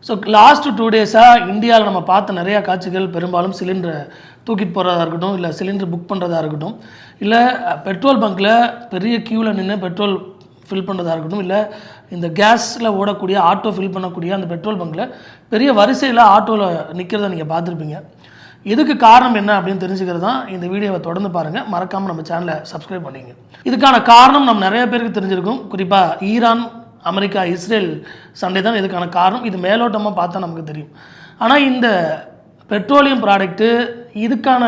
So last 2 டேஸாக இந்தியாவில் நம்ம பார்த்த நிறையா காட்சிகள் பெரும்பாலும் சிலிண்டரை தூக்கிட்டு போகிறதா இருக்கட்டும், இல்லை சிலிண்டர் புக் பண்ணுறதா இருக்கட்டும், இல்லை பெட்ரோல் பங்க்கில் பெரிய க்யூவில் நின்று பெட்ரோல் ஃபில் பண்ணுறதா இருக்கட்டும், இல்லை இந்த கேஸில் ஓடக்கூடிய ஆட்டோ ஃபில் பண்ணக்கூடிய அந்த பெட்ரோல் பங்க்கில் பெரிய வரிசையில் ஆட்டோவில் நிற்கிறத நீங்கள் பார்த்துருப்பீங்க. இதுக்கு காரணம் என்ன அப்படின்னு தெரிஞ்சுக்கிறது தான் இந்த வீடியோவை தொடர்ந்து பாருங்கள். மறக்காமல் நம்ம சேனலை சப்ஸ்கிரைப் பண்ணிங்க. இதுக்கான காரணம் நம்ம நிறைய பேருக்கு தெரிஞ்சிருக்கும். குறிப்பாக ஈரான், அமெரிக்கா, இஸ்ரேல் சண்டை தான் இதுக்கான காரணம். இது மேலோட்டமாக பார்த்தா நமக்கு தெரியும். ஆனால் இந்த பெட்ரோலியம் ப்ராடக்ட்டு இதுக்கான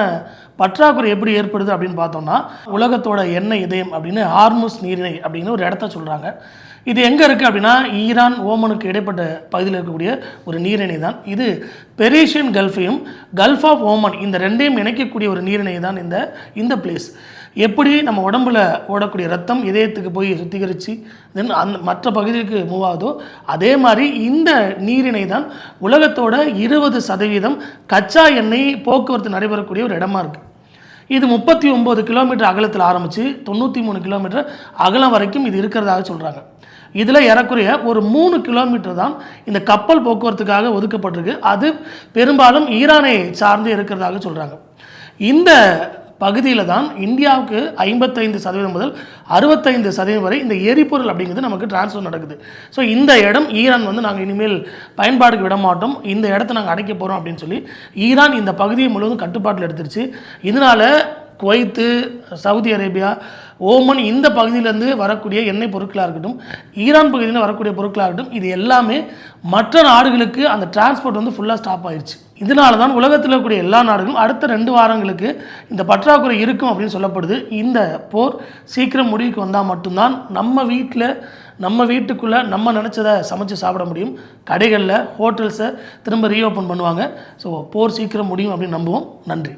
பற்றாக்குறை எப்படி ஏற்படுது அப்படின்னு பார்த்தோம்னா, உலகத்தோட எண்ணெய் இதயம் அப்படின்னு ஹார்முஸ் நீரிணை அப்படின்னு ஒரு இடத்த சொல்கிறாங்க. இது எங்கே இருக்குது அப்படின்னா, ஈரான் ஓமனுக்கு இடைப்பட்ட பகுதியில் இருக்கக்கூடிய ஒரு நீரிணை தான் இது. பெர்ஷியன் கல்ஃபையும் கல்ஃப் ஆஃப் ஓமன் இந்த ரெண்டையும் இணைக்கக்கூடிய ஒரு நீரிணை தான் இந்த பிளேஸ். எப்படி நம்ம உடம்புல ஓடக்கூடிய ரத்தம் இதயத்துக்கு போய் சுத்திகரித்து தென் அந்த மற்ற பகுதிக்கு மூவ் ஆகுதோ, அதே மாதிரி இந்த நீரிணை தான் உலகத்தோட 20% கச்சா எண்ணெய் போக்குவரத்து நடைபெறக்கூடிய ஒரு இடமா இருக்குது. இது 39 கிலோமீட்டர் அகலத்தில் ஆரம்பித்து 93 கிலோமீட்டர் அகலம் வரைக்கும் இது இருக்கிறதாக சொல்கிறாங்க. இதில் ஏறக்குறைய ஒரு 3 கிலோமீட்டர் தான் இந்த கப்பல் போக்குவரத்துக்காக ஒதுக்கப்பட்டிருக்கு. அது பெரும்பாலும் ஈரானை சார்ந்து இருக்கிறதாக சொல்கிறாங்க. இந்த பகுதியில் தான் இந்தியாவுக்கு 55% முதல் 65% வரை இந்த எரிபொருள் அப்படிங்கிறது நமக்கு டிரான்ஸ்ஃபர் நடக்குது. ஸோ இந்த இடம் ஈரான் நாங்கள் இனிமேல் பயன்பாடுக்கு விட மாட்டோம், இந்த இடத்த நாங்கள் அடைக்க போகிறோம் அப்படின்னு சொல்லி ஈரான் இந்த பகுதியை முழுவதும் கட்டுப்பாட்டில் எடுத்துருச்சு. இதனால் குவைத்து, சவுதி அரேபியா, ஓமன் இந்த பகுதியிலேருந்து வரக்கூடிய எண்ணெய் பொருட்களாக இருக்கட்டும், ஈரான் பகுதியில் வரக்கூடிய பொருட்களாக இருக்கட்டும், இது எல்லாமே மற்ற நாடுகளுக்கு அந்த டிரான்ஸ்போர்ட் ஃபுல்லாக ஸ்டாப் ஆயிடுச்சு. இதனால தான் உலகத்தில் இருக்கக்கூடிய எல்லா நாடுகளும் அடுத்த 2 வாரங்களுக்கு இந்த பற்றாக்குறை இருக்கும் அப்படின்னு சொல்லப்படுது. இந்த போர் சீக்கிரம் முடிவுக்கு வந்தால் மட்டும்தான் நம்ம வீட்டுக்குள்ளே நம்ம நினச்சதை சமைச்சு சாப்பிட முடியும். கடைகளில், ஹோட்டல்ஸை திரும்ப ரீஓப்பன் பண்ணுவாங்க. ஸோ போர் சீக்கிரம் முடியும் அப்படின்னு நம்புவோம். நன்றி.